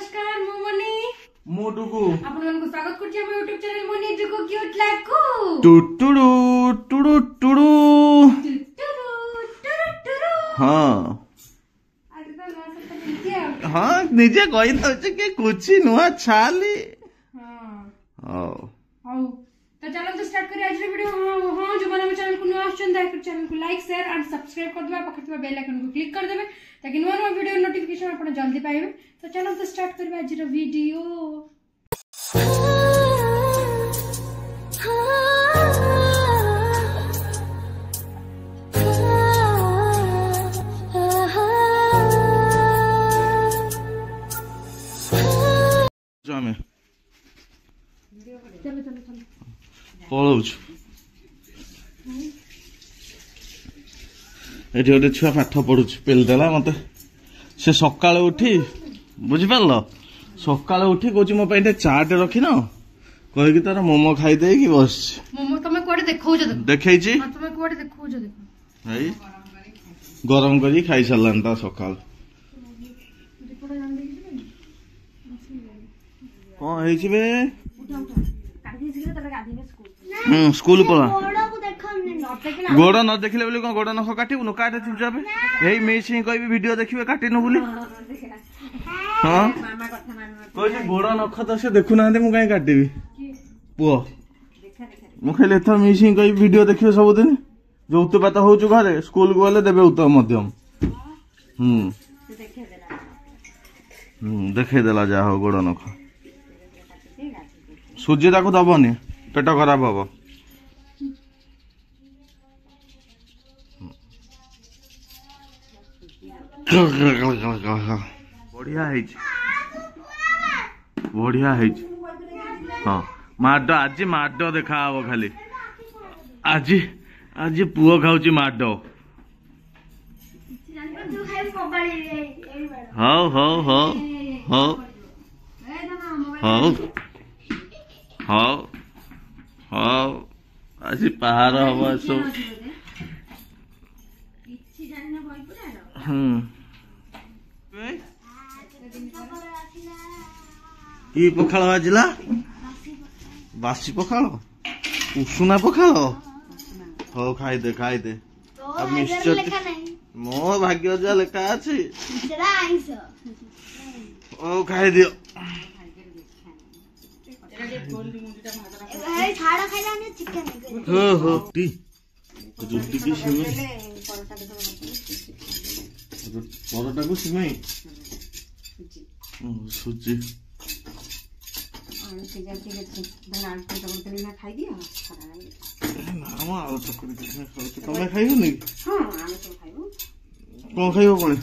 नमस्कार मु मनी मोटुकू आपन को स्वागत करछि हम YouTube channel money Dzukou cute life को टुटुडू टुडू टुडू हां आज तो ना सब नीचे हां निजे कहि दउछ कि कुछ नुआ छाली हां हां तो चलो तो स्टार्ट करिए आज वीडियो। हां जो माने चैनल को नुआ आछन दया कर चैनल को लाइक शेयर एंड सब्सक्राइब कर देबा पखतबा बेल आइकन को क्लिक कर देबे ताकि नुआ नुआ वीडियो नोटिफिकेशन आपण जल्दी पाइबे। तो चलो तो स्टार्ट करबे आज वीडियो। जामे चलो चलो चलो पळौछ एठी गोटे छुआ पाठ पढुछ पेल देला मते से सकाळ उठी बुझि पारलो सकाळ उठी कोची मो पइटे चाट रखिन कहि कि तार मोमो खाइ दे कि बस मोमो तमे कोडे देखौ छ देखै छी हां तमे कोडे देखौ छ देखो हई गरम करी खाइ सलान ता सकाळ को हेइ छी बे स्कूल पळा गोड़ न देखले बोली कोन गोड़ नख काटिबु न काटे चुपचाप एई मेसी कहबी वीडियो देखिबे काटिनो बोली हां मामा कथा मान कोइ गोड़ नख त से देखु ना मु काई काटिबी पुओ मु खेले त मेसी कहबी वीडियो देखिबे सब दिन जो उत्पात होउछु घरे स्कूल को गले देबे उत्तम मध्यम देखे देला जा हो गोड़ नख सूजी ताको दबनी पेट खराब हबो बढ़िया है हाँ माड आज माड देखा हम खाली आज आज पुओ खाऊची माड how how how how how how how आज पहाड़ हम सब की पखाल बाजिला बासी पखाल उषुना पखाल हो खाई दे अब निश्चय मो भाग्य जा लेखा अछि ओ खाई दियो हो हो टी रुटी की सिमई परोटा को सिमई सुजी तमें खाइबो नहीं कौन खाइबो कौन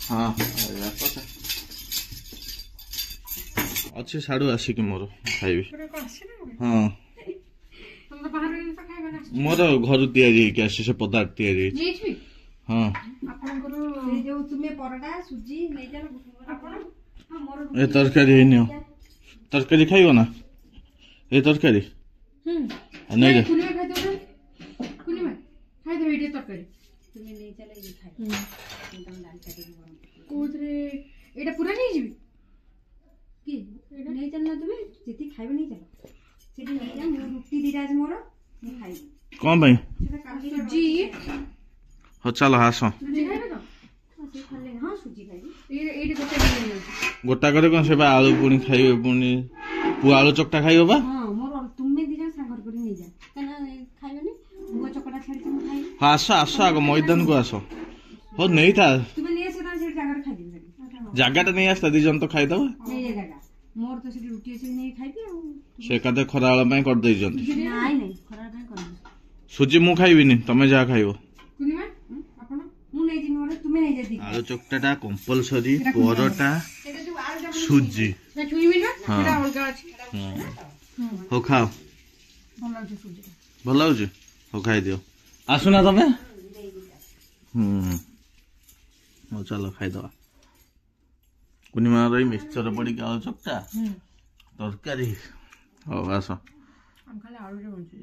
हाँ अच्छे साड़ू आसिक मोर खाइबी हाँ मोर घर तैयारी आसी से पदार्थ तैयारी हाँ ए तरकारी है नियो तरकारी खाइबो ना ए तरकारी नहीं रे पूरा नहीं जीवी की नहीं चलना तुमे जेती खाइबो नहीं चल सेठी नहीं जा मो रुटी दिरा आज मोर मैं खाइबो कोन भाई सुजी हो चलो हासो सुजी खाइबे तो से खाले हां सुजी खाइबी एडी गोटा करे कोन से आलू पुनी खाइबे पुनी पु आलू चकटा खाइबो बा हां मोर तुमे दिरा सागर करी नहीं जा कना खाइबे नहीं बुआ चकटा छाड़ी तुम खाइ आसो आसो आगो मैदान को आसो हो नहीं था तुमे नहीं से से जागर खाइ दिबे जगह नहीं आस्ता दी जन तो खाई दबो नहीं ये जगह मोर तो से रुटी से नहीं खाइबी आ से कते खराळ पई कर दई जन नहीं नहीं खराळ पई कर सुजी मु खाइबी नि तमे जा खाइबो कुनिमा आपण मु नहीं जिन मोर तुमे नहीं जदी आलू चकटाटा कंपलसरी परोटा सुजी ना छुईबी ना सेटा अलगा अछि हो खाओ भल लागे सुजी भल लागे हो खाई दियो आसुना तमे हो चलो खाई दवा कुनिमा रही मिक्सचर पड़ी आलू चकटा तरकारी हो आस हम खाली आलू रे बंची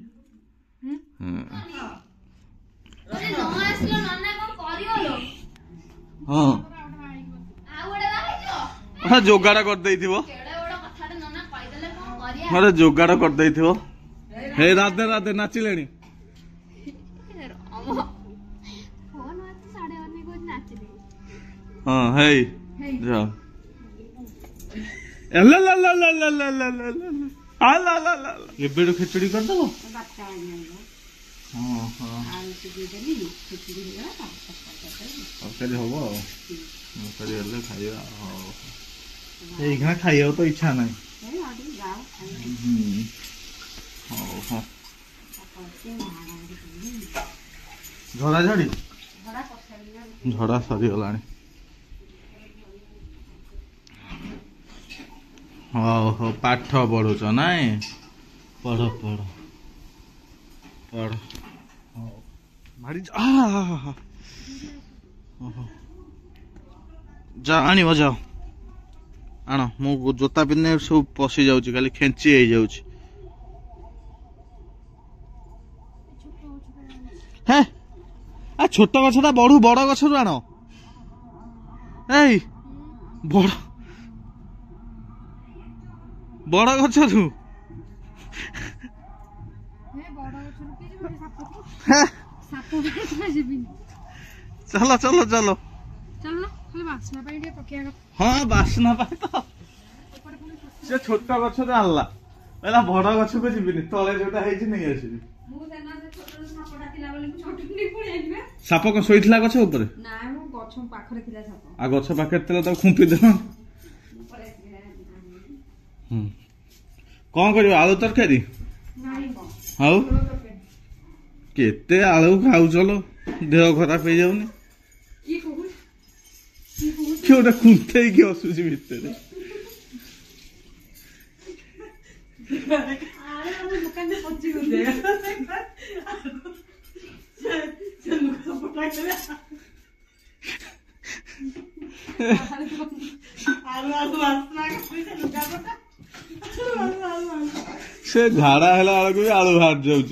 अरे नो आसलो नन्ना को करियो हां आ ओडा बाहिजो हां जोगाड़ कर देइथिबो केडा ओडा कथाटे नन्ना कहि देले को करिया अरे जोगाड़ कर देइथिबो हे राधे राधे नाचिलेनी फोन आते 11:30 को नाचले हां हे जा ला ला ला ला ला ला ला ला आ ला ला ला ये बेडो खिचड़ी कर दो बच्चा आइयो हां हां आलू से दे देली खिचड़ी हो गया और कल होबो कल हल्ले खाइया ए इखना खाइयो तो इच्छा नहीं ए आदि जाओ हां हां झड़ा झड़ी झड़ा सरी गलानी हो पाठ पढ़ुच नाई पढ़ पढ़ पढ़ मारी जा आनी जाओ आण मु जोता पिन्ने सब पशि जाऊँ खाली खेची हो जाऊँ हे आ छोट गछटा बढ़ू बड़ गछ आण ए बड़ बड़ गछ चलो चलो चलो हाँ बासना तो से छोट गछ आनला कहला बड़ गछ को जीविनी तले जोटा है नहीं आसबि साप कौन शोला गछ ऊपर आ गछ पाखे खुंपी दे कौन कर आलू तरकारी हाउ केते आलू खाऊ चलो देह खराब हो जाऊनी कि गोटे खुंते कि आसूची भितर से झाड़ा है आलू भी आलू बाहर जाऊँ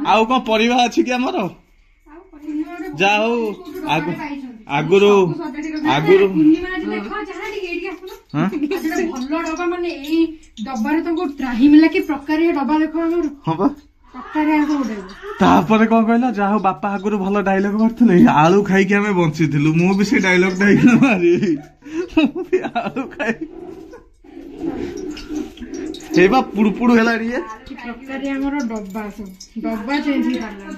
आउ कौन परिवा अच्छी कि आमर जाओ आगुरु आगुरु तापर कौन कहला जाओ बापा आगुरु भल डायलॉग मारथिले आलू खाई के हमें बंची थिलु मु भी से डायलॉग डाइल मारी आलू खाई सेबा पुड़पुड़ हैला रे प्रकार हमर डब्बा सब डब्बा चेंज ही करला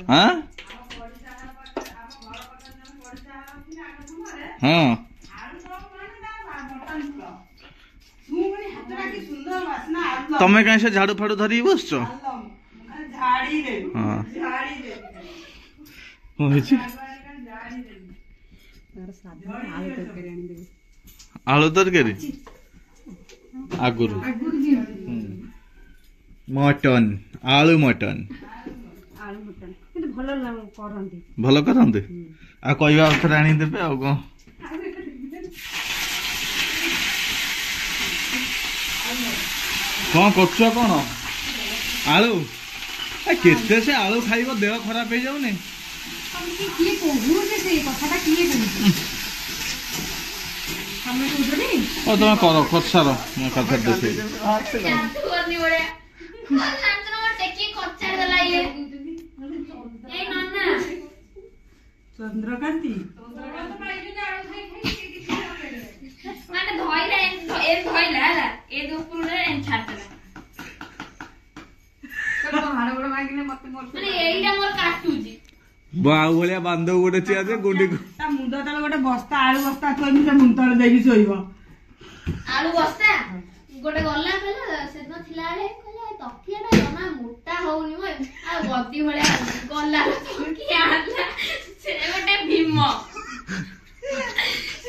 हां हां तमे कहीं से झाड़ू फाड़ू धरी बसछ झाड़ी रे हां झाड़ी रे होई छी आलू तरकारी आगुरु मटन आलू मटन भल करते आ कहवा अर्थर आनीदेवे आ कौन कर कौन आलू केते से आलू खाइब देह खराब हो जाऊनी तुम कर खचार कथा देखे चंद्रकांती माने धइला ए धइला हला ए दोपुर रे एन छाटला तो हाड़ गोड़ मागिने मत मोर माने एइटा मोर काटुजी बाऊ भलिया बांधव गोटे चिया जे गुंडी ता मुंड तले गोटे बस्ता आलू बस्ता थोइनी से मुंड तले देबी सोइबो आलू बस्ता गोटे गल्ला कहला सेदिन थिला रे कहला तकियाटा जमा मोटा होउनी म आ गद्दी भलिया गल्ला तकिया आला से गोटे भीम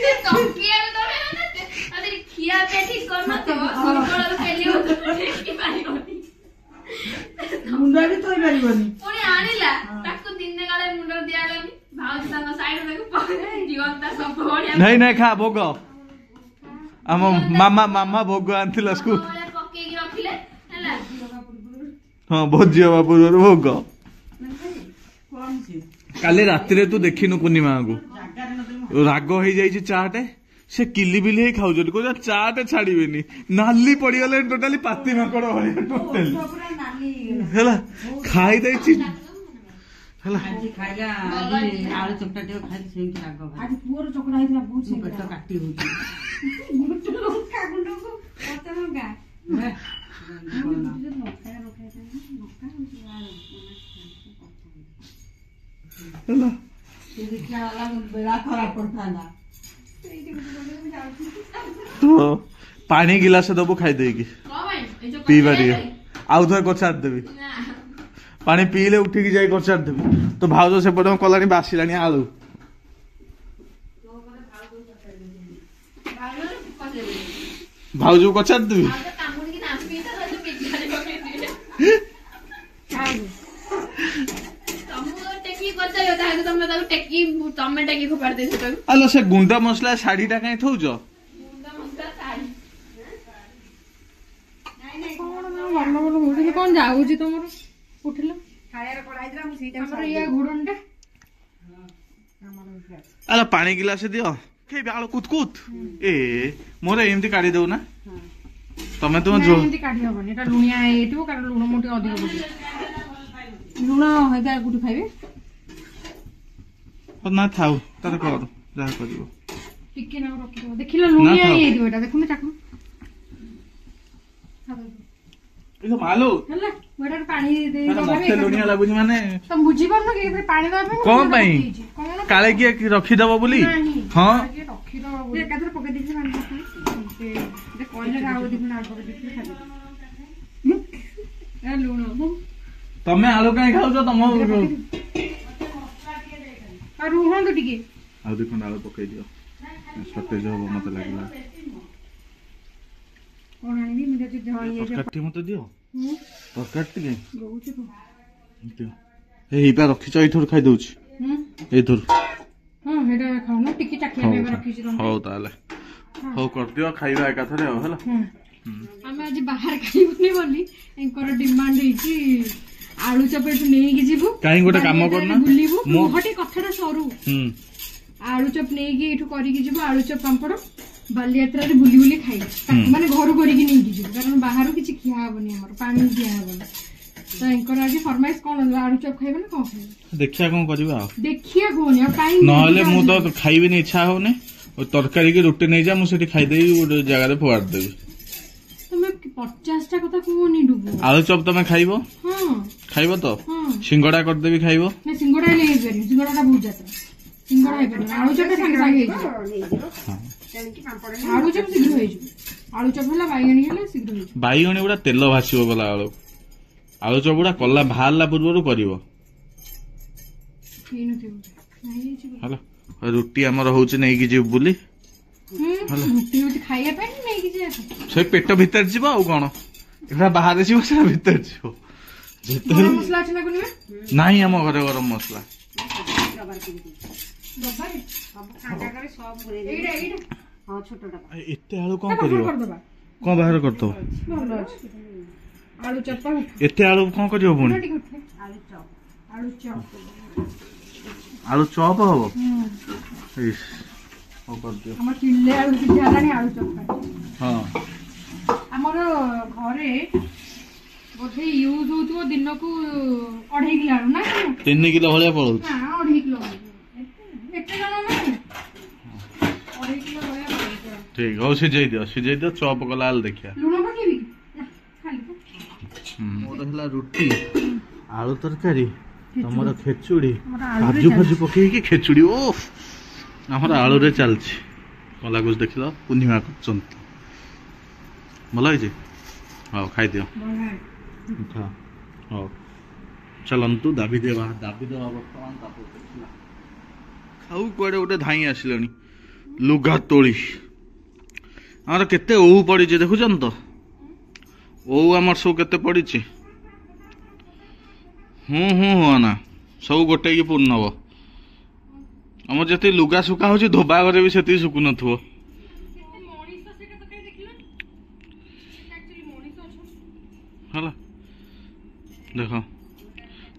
से तकिया तो अरे खिया पे ठीक करना तो सरकळर पेली होतो की पाई होती मुंड भी तोइ परिबनी पुणी आनिला ताकू दिने गाले मुंड दियालानी भाउजी संग साइड में पकड़े जीवनता सब बढ़िया नहीं नहीं खा भोग ଆମ ମାମା ମାମା ଭୋଗ ଆଣିଥିଲା ସ୍କୁଲ ପକେଇକି ରଖିଲେ ହେଲା। ହଁ ଭୋଜି ହବା ପୂର୍ବରୁ ଭୋଗ। କାଲି ରାତିରେ ତୁ ଦେଖିନୁ ପୂର୍ଣ୍ଣିମାକୁ ରାଗ ହେଇଯାଇଛି ଚାଟେ ସେ କିଲି ବିଲି ହେଇ ଖାଉଛନ୍ତି କହୁଛ ଚାଟେ ଛାଡିବେନି ନାଲି ପଡିଗଲେ ଟୋଟାଲି ପାତି ମାଙ୍କଡ ଭଳିଆ ଟୋଟାଲି ହେଲା ଖାଇ ଦେଇଛି ହେଲା। ଆଳୁ ଚକଟା ଟିକେ ଖାଇଲି ସେମିତି ରାଗ ଆଜି ପୁଅର ଚକଡା ହେଇଥିଲା ବହୁତ ପେଟ କାଟି ହଉଛି। ହେଲା ବେଳା ଖରାପ କରିଥାନ୍ତା। ତ ପାଣି ଗିଲାସ ଦବୁ ଖାଇଦେଇକି ପିଇବା ଟିକେ ଆଉ ଥରେ କଚାରି ଦେବି ପାଣି ପିଇଲେ ଉଠିକି ଯାଇ କଚାରି ଦେବି। ତ ଭାଉଜ ସେପଟେ କଲାଣି ବାସିଲାଣି ଆଳୁ ଭାଉଜକୁ କଚାରି ଦେବି। ଆଲୋ ସେ ଗୁଣ୍ଡ ମସଲା ଶାଢୀ ଟା କାଇଁ ଥଉଛ? କଣ ଯାଉଛି ତମର ଉଠିଲ ଘୋଡଣଟା ଆଲୋ ପାଣି ଗିଲାସ ଦିଅ ଖାଇବି ଆଳୁ କୁତକୁତ ଏ ମୋର ଏମିତି କାଢି ଦଉ ନା ତମେ ତୁମ ଏମିତି କାଢି ହବନି ଏଟା ଲୁଣିଆ ହେଇଥିବ କାରଣ ଲୁଣ ମୁଁ ଟିକେ ଅଧିକ ପକେଇବି ଲୁଣ ହେଇଗା କୋଉଠି ଖାଇବେ ନା ଥାଉ ତାର କର ଯାହା କରିବ ଟିକେ ନାକୁ ରଖିଦବ ଦେଖିଲ ଲୁଣିଆ ହେଇଯାଇଥିବ ଏଟା ଦେଖୁନ ଚାକୁ ମାଲୋ ହେଲା ମୁଁ ଏଟା ପାଣି ଦେଇ ମତେ ଲୁଣିଆ ଲାଗୁଛି ମାନେ ତମେ ବୁଝିପାରୁନ କି ପାଣି ଦବା ପାଇଁ କଣ ପାଇଁ କାଳେ କିଏ ରଖିଦବ ବୋଲି ହଁ ରଖିଦବ ଏକାଥରେ ପକେଇ ଦେଇଛି ପାଣି କହିଲେ ଆଉ ଦି ଗୁଣ ଆଗ ଦେଇଥିଲି ଖାଲି ଲୁଣ ତମେ ଆଳୁ କାଇଁ ଖାଉଛ ତମ ରୁହନ୍ତୁ ଟିକେ ଆଉ ଦି ଖଣ୍ଡ ଆଳୁ ପକେଇ ଦିଅ ସତେଜ ହବ ମତେ ଲାଗିଲା। କଣ ଆଣିବି ମୁଁ ଯଦି ତରକାରୀ ମତେ ଦିଅ ତରକାରୀ ଟିକେ ହେଇପା ରଖିଛ ଏଇଥରୁ ଖାଇଦଉଛି ଏଇଥରୁ ହଁ ସେଇଟା ଖାଉନ ଟିକେ ଚାଖିବା ପାଇଁ ରଖିଛି ହଉ ତାହେଲେ ହଉ କରିଦିଅ ଖାଇବା ଏକାଥରେ ଆଉ ହେଲା। ଆମେ ଆଜି ବାହାରେ ଖାଇବୁନି ବୋଲି ଏଙ୍କର ଡିମାଣ୍ଡ ହେଇଛି ଆଳୁ ଚପ ଏଠୁ ନେଇକି ଯିବୁ କାହିଁ ଗୋଟେ କାମ କରୁନା ବୁଲିବୁ ମୁହଁଟି କଥାଟା ସରୁ ଆଳୁ ଚପ ନେଇକି ଏଠୁ କରିକି ଯିବୁ ଆଳୁ ଚପ ପାମ୍ପଡ ବାଲିଯାତ୍ରାରେ ବୁଲି ବୁଲି ଖାଇବୁ ମାନେ ଘରୁ କରିକି ନେଇକି ଯିବୁ କାରଣ ବାହାରୁ କିଛି ଖିଆ ହବନି ଆମର ପାଣି ଖିଆ ହବନି ତ ଏଙ୍କର ଆଜି ଫରମାଇଶ କଣ ଆଳୁ ଚପ ଖାଇବେ ନା କଣ ଖାଇବେ ଦେଖିବା କଣ କରିବା ଆଉ ଦେଖିବା କହୁନି ଆଉ କାଇଁ ନହେଲେ ମୁଁ ତ ଖାଇବିନି ଇଚ୍ଛା ହଉନି ତରକାରୀ କି ରୁଟି ନେଇଯା ମୁଁ ସେଠି ଖାଇଦେବି ଗୋଟେ ଜାଗାରେ ଫୋପାଡ଼ି ଦେବି। ତମେ 50ଟା କଥା କୁହନି ଡୁବୁ ଆଳୁ ଚପ ତମେ ଖାଇବ ଖାଇବ ତ ସିଙ୍ଗଡା କରିଦେବି ଖାଇବ ନା ସିଙ୍ଗଡା ହେଲେ ହେଇପାରିବନି ସିଙ୍ଗଡାଟା ବହୁତ ଯାତ୍ରା ସିଙ୍ଗଡା ହେଇପାରିବନି ଆଳୁ ଚପଟା ସାଙ୍ଗେ ସାଙ୍ଗେ ହେଇଯିବ ଆଳୁ ଚପ ଶୀଘ୍ର ହେଇଯିବ ଆଳୁ ଚପ ହେଲା ବାଇଗଣୀ ହେଲା ଶୀଘ୍ର ହେଇଯିବ ବାଇଗଣୀ ଗୁଡା ତେଲ ଭାସିବ ଗଲା ଆଳୁ ଆଳୁ ଚପ ଗୁଡା କଲା ବାହାରିଲା ପୂର୍ବରୁ କରିବ ହେଲା। ରୁଟି ଆମର ହଉଛି ନେଇକି ଯିବୁ ବୋଲି ଖାଇବା ପାଇଁ ନେଇକି ଯିବା ସେ ପେଟ ଭିତରେ ଯିବ ଆଉ କଣ ଏଟା ବାହାରେ ଯିବ ସେଟା ଭିତରେ ଯିବ ମସଲା ଅଛି ନା ନାହିଁ ଆମ ଘରେ ଗରମ ମସଲା ଏତେ ଆଳୁ କଣ କରିବ କଣ ବାହାର କରିଦବ ଏତେ ଆଳୁ କଣ କରିବ ପୁଣି ଆଳୁ ଚପ ହବ ଆମର ଘରେ ବୋଧେ ୟୁଜ ହଉଥିବ ଦିନକୁ 2.5 କିଲୋ ଆଳୁ ନା 3 କିଲୋ ଭଳିଆ ପଳଉଛି 2.5 କିଲୋ ଏତେ ଜଣ 2.5 କିଲୋ ଭଳିଆ ଠିକ ହଉ ସିଝେଇ ଦିଅ ଚପ କଲା ବେଳ ଦେଖିବା ଲୁଣ ପକେଇବି ମୋର ହେଲା ରୁଟି ଆଳୁ ତରକାରୀ ତମର ଖେଚୁଡି କାଜୁ ଫାଜୁ ପକେଇକି ଖେଚୁଡି ଓ ଆମର ଆଳୁରେ ଚାଲିଛି କଣ ଲାଗୁଛି ଦେଖିଲ ପୂର୍ଣ୍ଣିମା କରୁଛନ୍ତି ଭଲ ହେଇଛି ହଉ ଖାଇଦିଅ ହଉ ଚାଲନ୍ତୁ ଦାବି ଦେବା ବର୍ତ୍ତମାନ ଖାଉ କୁଆଡେ ଗୋଟେ ଧାଇଁ ଆସିଲାଣି ଲୁଗା ତୋଳି ଆମର କେତେ ଓଉ ପଡିଛି ଦେଖୁଛନ୍ତି ତ ଓଉ ଆମର ସବୁ କେତେ ପଡିଛି ହୁଁ ନା ସବୁ ଗୋଟେଇକି ପୂର୍ଣ୍ଣ ହବ ଆମର ଯେତିକି ଲୁଗା ଶୁଖା ହଉଛି ଧୋବା ଘରେ ବି ସେତିକି ଶୁଖୁନଥିବ है देख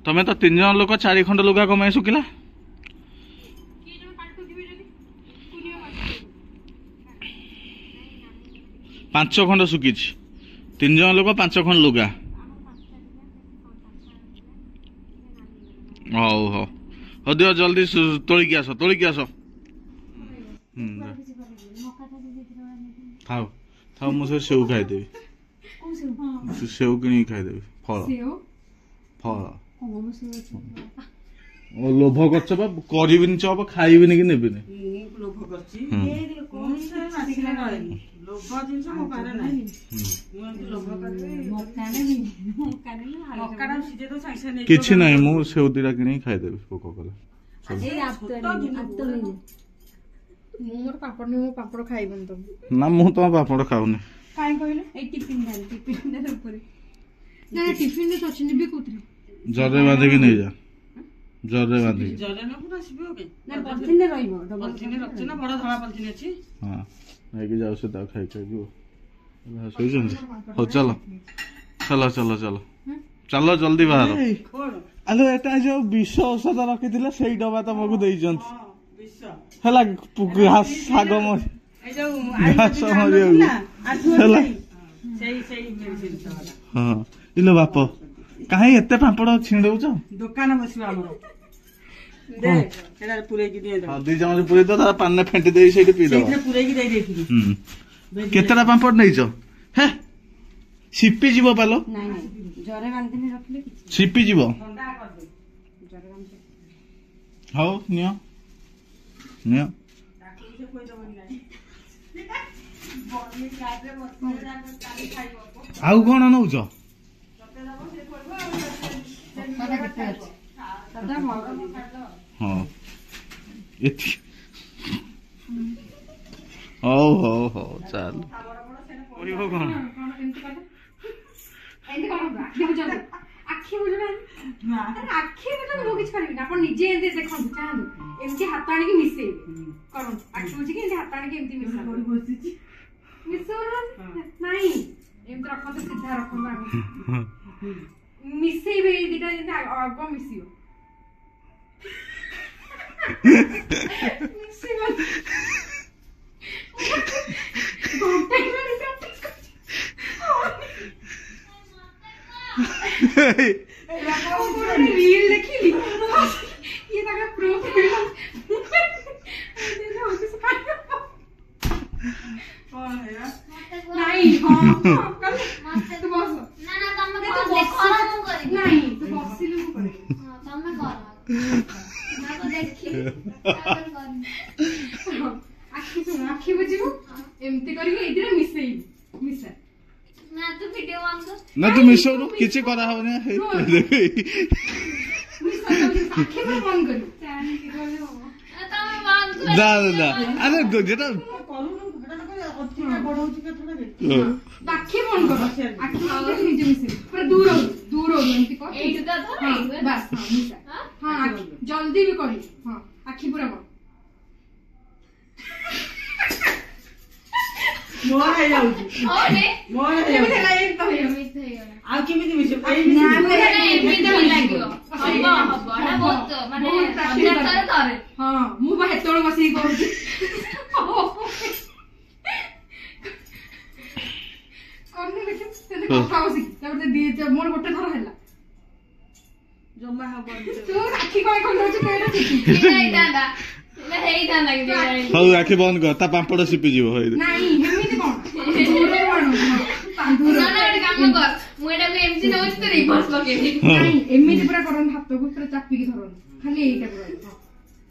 तमें तो 3 जन लोक 4 खंड लुगा कमाई सुखिला 5 खंड सुखी 3 जन लोक 5 खंड लुगा हौ हौ हो दियो जल्दी तोलिकी आस खाओ खाओ मुझे सेव खाईदेवी सेव कि खाईदेवी फल फल लोभ करबिनी चप खाइबिनी कि नेबिनी किछि नहीं मु सेव दिटा कि खाईदेवी भोक कले मोर पापड़ नहीं मो पापड़ खाइबन तुम ना मु तो पापड़ खाउनी काई कहले ए टिफिन दे ऊपर ना टिफिन दे सचिन भी कोतरे जरे बांधे कि नहीं जा जरे बांधे जरे न पुरा सिबियो के ना पॉलिथिन रे रहिबो पॉलिथिन रखछ ना बड़ धळा पॉलिथिन अछि हां नहीं कि जाउ से ता खाई खाई जो सोई जंदी हो चलो चलो चलो चलो चलो जल्दी बाहर आलो एटा जो विष औषध रखिथिले सेई डबा तमको देई जंती हला घास साग म ए जो घास मरियो हला सेई मेडिसिन वाला हां इलो बाप काहे एते पापड़ छिंडौछ दुकान बसिबा हमरो दे एडा पुरे की दे हां दी जमा पुरे तो पान ने फेंटी देई सेठी पी दो सेठी पुरे की दे देथिली केतरा पापड़ नहीं छ हे सिपी जीवो पालो नहीं नहीं जरे बांधिने रखले किछि सिपी जीवो ठंडा कर दे जरे बांधे हाउ नियो नियो ताकि से कोई दबनी नहीं बॉडी काटे बस काली खाइबो आउ कोन नउछ पता कितने अछि दादा मोर हां एति हो हो हो चल ओइ हो कोन एंती कर आखी बुझना आखी बुझना मो किछ करबी ना अपन निजे एंती देखन चाहंदु एंती हाथ आनी के मिसे करन आखी बुझी के एंती हाथ आनी के एंती मिसा बड़ी बसिची मिसोरा नहीं एंती रखन तो सीधा रखन मिसे बे दिटा एंती आगो मिसियो मिसे मत घंटे में प्रैक्टिस कर रील देखिली ये तक प्रूफ कौन है यार नहीं हां कल तू बस ना ना तमे तो देखो मु करी नहीं तू बसिलु मु करे हां तमे कर ना तो देखी तापर कर आखी सुन आखी बुझिबो एमती करी एदिरा मिसेई मिसा ना तू वीडियो ऑन कर ना तू मिसोरु किछि करा हबने देख मिसा आखी में बंद करू चाहे कि बोले हो तमे बंद कर दा दा अरे जेटा करू घटा न करे अति बढौची के थोड़ा दे आखी बंद करो आखी निजे मिसे पर दूर हो एमती कर एटा धर बस हां मिसा हां जल्दी भी करी हां आखी पूरा बंद मोर है जाउची ओरे मोर है एमती लाइक तो है मिस हे गला आ केमिति मिसे ना ना एमिति भी लागियो हबो ना बहुत माने अभ्यास करे हां मु बा हेतोळ बसी कहूची कोन देखि ते କଥା बसी तापर दी मोर गोटे थर हैला जम्मा हबो तू राखी कोइ कोन होची केडा नहीं दादा ना हेई दादा के हौ आखि बंद कर ता पापड़ सिपी जीवो होय नहीं हेमिति कोन दूरे बणो दूरे ना ना काम कर मु एटा को एमसी नउछ तो रिवर्स लगे नहीं एमिति पूरा करन हाथ को पूरा चापी के धरन खाली एटा पूरा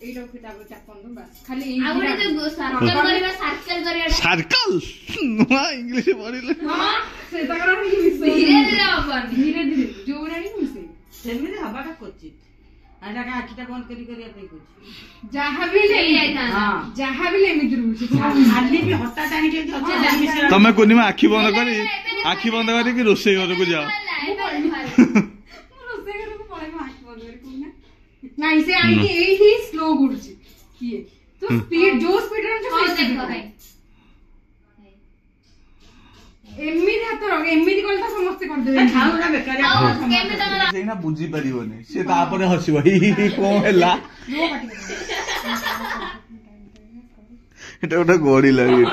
एटा को तापर चापन दो बस खाली आ गोटे जो सर्कल करिया सर्कल नुआ इंग्लिश पढिले हां से तकरा ही मिसे धीरे धीरे अपन धीरे धीरे जोरा ही मिसे सेमिति हबाटा कोचित आटा का आखिटा बंद करी आपे कोची जहां भी ले हां जहां भी ले एमिति रुची खाली भी हट्टा टाणी के अछि तमे कोनिमा आखि बंद करी कि रोसई घर को जाओ रोसे करे को पळे आखी बंद करी कोना नहीं से आनी एई ही स्लो गुडची किए तो स्पीड जो स्पीड रे जो देखो भाई एमिति हाथ थर एमिति कल तो समस्त कर देबे खाऊ ना बेकारी ଆଉ କେମିତି ତମର ସେଇନା ବୁଝି ପାରିବନି ସେ ତାପରେ ହସିବ ହି କଣ ହେଲା ଏଟା ଗୋଟେ ଗଡି ଲାଗି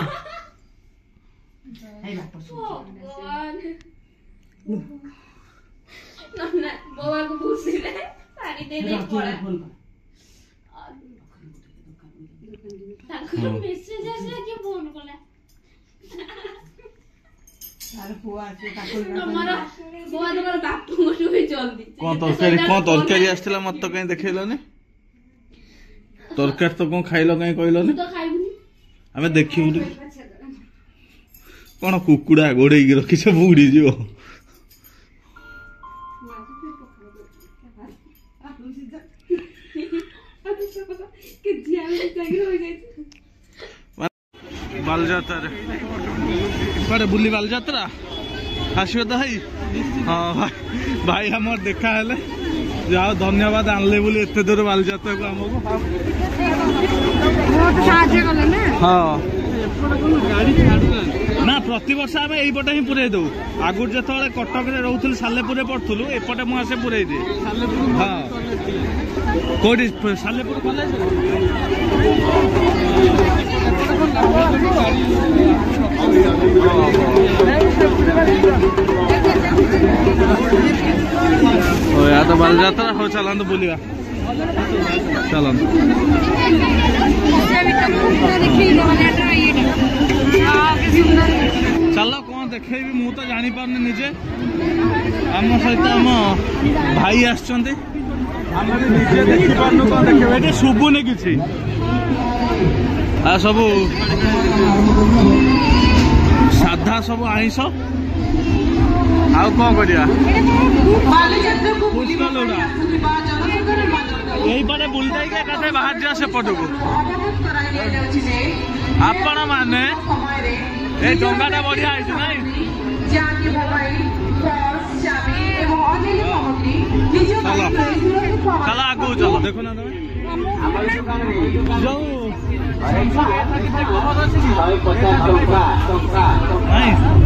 ନନା ବୋବାକୁ ବୁସିଲେ ପାଣି ଦେଇ ଦେଇ ପଳା ତାଙ୍କୁ ମେସେଜ ଆସିଲା କି ଫୋନ କଲା ଆରେ ପୁଅ ଆସି ତାକୁ ତମର ବୋଆ ତମର ବାପୁଙ୍କଠୁ ବି ଜଲ୍ଦି କଣ ତରକାରୀ ଆସିଥିଲା ମତେ ତ କାଇଁ ଦେଖେଇଲନି ତରକାରୀ ତ କଣ ଖାଇଲ କାଇଁ କହିଲନି ତ ଖାଇବୁନି ଆମେ ଦେଖିବୁ ଟିକେ କଣ କୁକୁଡା ଗୋଡେଇକି ରଖିଛ ବୁଡି ଯିବ बालजात्रा कुआडे बुली बालजात्रा आसो तो भाई हाँ भाई आम देखा है जाओ धन्यवाद आनले बोली एत दूर बालजात्रा को आमको हाँ ना प्रति वर्ष आम यहीपटे ही पुरे दू आगुर जो कटक रोल सालेपुर पढ़ुलु एपटे मुझे पुरे दिए हाँ कौटी सालेपुर कॉलेज या तो बालजात्रा हो चलते बुलिया चलते चल कौन देखे मु तो जानी पारनी निजे आम सहित आम भाई आसचंती आम निजे देखी पारनु कौन देखे ये शुभुनि किसी आ सब साधा सब आईस आउ कौन करिया यही पटे बुल जाइए बाहर जा सेपट को आपण माने ए डंगाटा बढ़िया है ना चलो आगू चलो देखो ना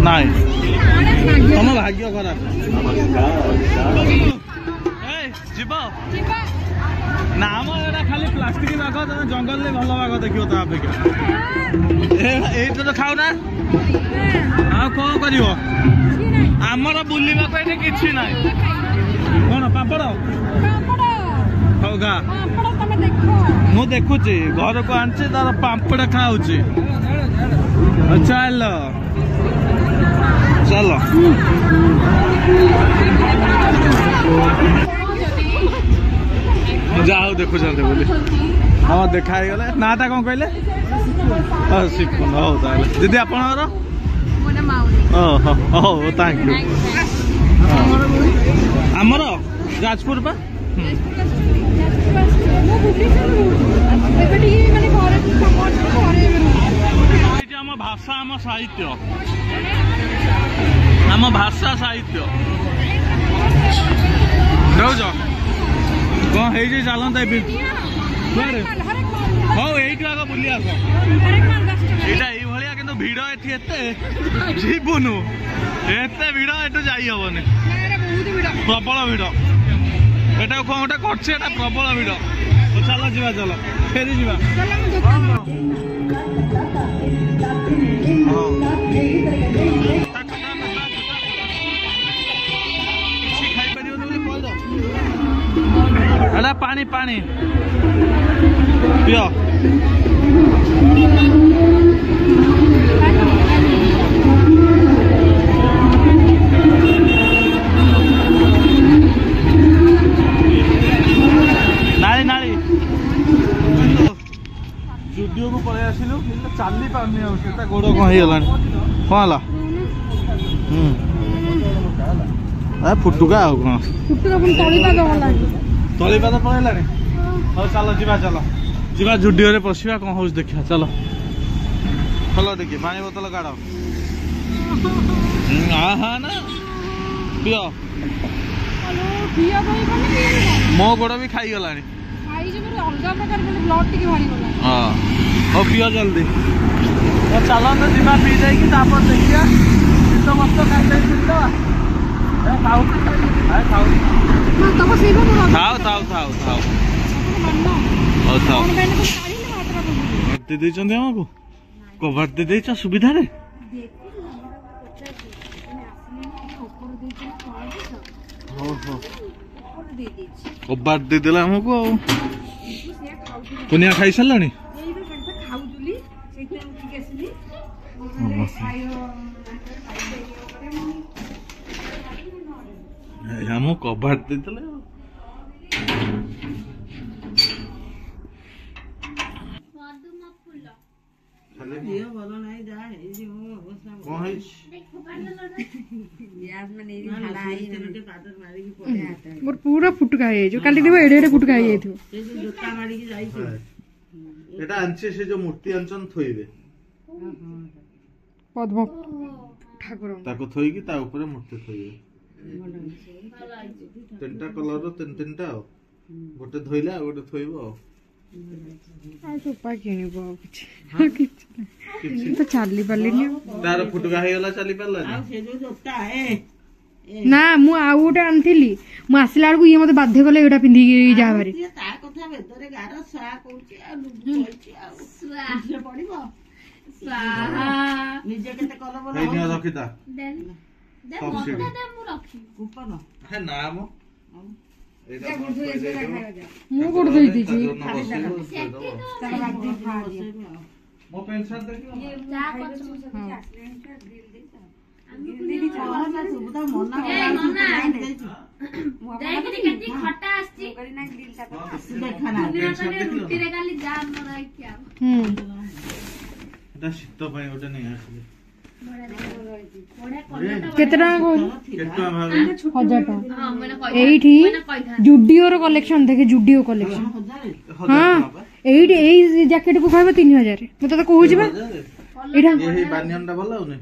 नहीं तुम भाग्य खराब जीव नाम एटा खाली प्लास्टिक बाघ तुम जंगल में भल बाघ देख अपेक्षा तो खाऊ ना हाँ कौन कर आमर बुलवा कि ना कौन पापड़ हौगा मु देखुची घर को आनी तार पापड़ खाऊची चल चल जाओ देखु बोली हाँ देखा गले नाटा कौन कहले शिखुन हो दीदी आप थैंक यू आमर जाजपुर पा आम भाषा आम साहित्य आम भाषा साहित्य रोज कौन है चलता हाँ यही आग बुली आस यहाँ कि भिड़ एते जीवनु एत भिड़ एटू जाई हेनी प्रबल भिड़ एटा कौन गोटे कर प्रबल भिड़ चल जा चल फेरी जा एटा पानी पानी पियो नाली नाली जुडियो को पलि आसिलु चली पारनी गोड़ कौन होगा कौन है फुटुका आ कौन तलीपाद पलैला हाँ चल जा चल जा जुडियो रे पशिया कौन हो देखा चल चल देखिए पानी बोतल काढ़ हाँ ना पियो मो गोड़ भी खाई गला हाँ पियो जल्दी चलते जा पी जा देखिए ତ ମସ୍ତ କାଟି ତ ଏ ଖାଉ ଖାଉ ନା ତମ ସେଇ ବା ଥାଉ ଥାଉ ଥାଉ ଥାଉ ହଉ ଥାଉ ଦେଇ ଦେଇଛନ୍ତି ଆମକୁ କବାଟ ଦେଇ ଦେଇଛ ସୁବିଧାରେ କବାଟ ଦେଇଦେଲା ଆମକୁ ଆଉ ପୁନିଆ ଖାଇସାରିଲଣି ଆମକୁ କବାଟ ଦେଇଦେଲେ ମୋର ପୁରା ଫୁଟକା ହେଇଯାଇଛି କାଲି ଦେବ ଏଡେ ଏଡେ ଫୁଟକା ହେଇଯାଇଥିବ এটা আনছে সে যে মূর্তি আনছন থইবে পদ্ম ঠাকুর তাকে থইকি তা উপরে মূর্তি থইবে তিনটা কলর তিনটা গোটে ধইলে আর গোটে থইব ଆଉ ଚୋପା କିଣିବ ଆଉ କିଛି ତ ଚାଲି ପାରିଲିନି ତାର ଫୁଟକା ହେଇଗଲା ଚାଲି ପାରିଲାନି ନା ମୁଁ ଆଉ ଗୋଟେ ଆଣିଥିଲି ମୁଁ ଆସିଲା ବେଳକୁ ଇଏ ମତେ ବାଧ୍ୟ କଲେ ଏଇଟା ପିନ୍ଧିକି ଯାହା ଭାରି ରଖିଥା ମୁଁ କୋଉଠି ଦେଇଦେଇଛି ମୋ ପେଣ୍ଟ ସାର୍ଟ ଶୀତ ପାଇଁ ଗୋଟେ ନେଇ ଆସିଲି କେତେ ଟଙ୍କା କହୁଛୁ 1000 ଟଙ୍କା ଏଇଠି ଜୁଡିଓର କଲେକ୍ସନ ଦେଖେ ଜୁଡିଓ କଲେକ୍ସନ ହଁ ଏଇଠି ଏଇ ଜ୍ୟାକେଟ କୁ କହିବ 3000 ମୁଁ ତତେ କହୁଛି ବା ଏଇଟା ବାନିୟନଟା ଭଲ ଲାଗୁନି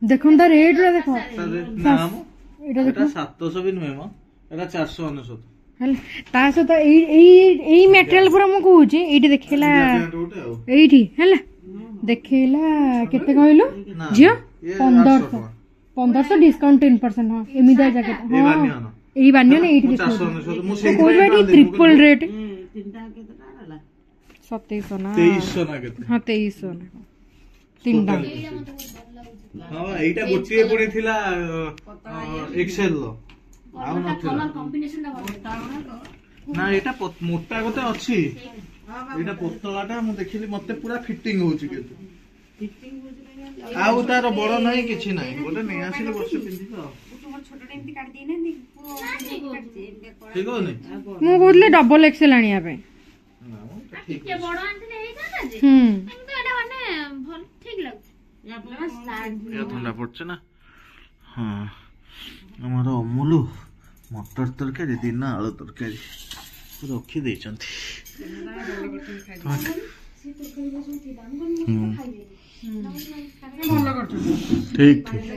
ଦେଖନ୍ତୁ ତା ରେଟ୍ ଟା ଦେଖ ଏଇଟା 700 ବି ନୁହେଁ ମ ଏଇଟା 499 ତା ସହିତ ଏଇ ମେଟେରିଆଲ ପୁରା ମୁଁ କହୁଛି ଏଇଠି ଦେଖେଇଲା ଏଇଠି ହେଲା ଦେଖେଇଲା କେତେ କହିଲୁ ଝିଅ 1500 ଡିସକାଉଣ୍ଟ 10% ହଁ ଏମିତିଆ ଜ୍ୟାକେଟ ହଁ ଏଇ ବାନିୟନ ଏଇଠି କହୁଛି ଏଠି ଟ୍ରିପଲ ରେଟ୍ 2700 ନା 2300 ନା କେତେ ହଁ 2300 ନା ତିନିଟା ଏଇଟା ଗୋଟିଏ ପୁଣି ଥିଲା ଏକ୍ସେଲ ର ଆଉ ନା ଏଇଟା ମୋଟା ଗୋଟେ ଅଛି ଏଇଟା ପତଳାଟା ମୁଁ ଦେଖିଲି ମତେ ପୁରା ଫିଟିଙ୍ଗ ହଉଛି କିନ୍ତୁ ଆଉ ତାର ବଡ ନାହିଁ କିଛି ନାହିଁ ଗୋଟେ ନେଇ ଆସିଲେ ବର୍ଷେ ପିନ୍ଧିବ ଠିକ ହଉନି ମୁଁ କହୁଥିଲି ଡବଲ ଏକ୍ସେଲ ଆଣିବା ପାଇଁ ଥଣ୍ଡା ପଡୁଛି ନା ହଁ ଆମର ଅମୁଲ ମଟର ତରକାରୀ ଦିନ ଆଳୁ ତରକାରୀ ରଖି ଦେଇଛନ୍ତି ଠିକ ଠିକ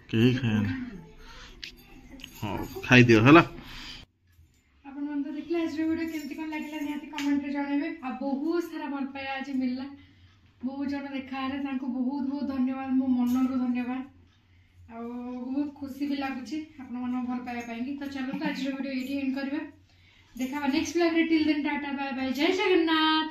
କେହି ଖାଇବନି ହଉ ଖାଇଦିଅ ହେଲା ଆପଣମାନେ ତ ଦେଖିଲେ ଆଜିର ଭିଡ଼ିଓ କେମିତି କ'ଣ ଲାଗିଲା ନିହାତି କମେଣ୍ଟରେ ଜଣାଇବେ ଆଉ ବହୁତ ସାରା ଭଲ ପାଇବା ଆଜି ମିଳିଲା ବହୁତ ଜଣ ଦେଖାହେଲେ ତାଙ୍କୁ ବହୁତ ବହୁତ ଧନ୍ୟବାଦ ମୋ ମନରୁ ଧନ୍ୟବାଦ ଆଉ ବହୁତ ଖୁସି ବି ଲାଗୁଛି ଆପଣମାନଙ୍କୁ ଭଲ ପାଇବା ପାଇଁକି ତ ଚାଲନ୍ତୁ ଆଜିର ଭିଡ଼ିଓ ଏଇଠି ଏଣ୍ଡ କରିବା ଦେଖା ନେକ୍ସଟ ବ୍ଲଗରେ till then tata bye bye ଜୟ ଜଗନ୍ନାଥ।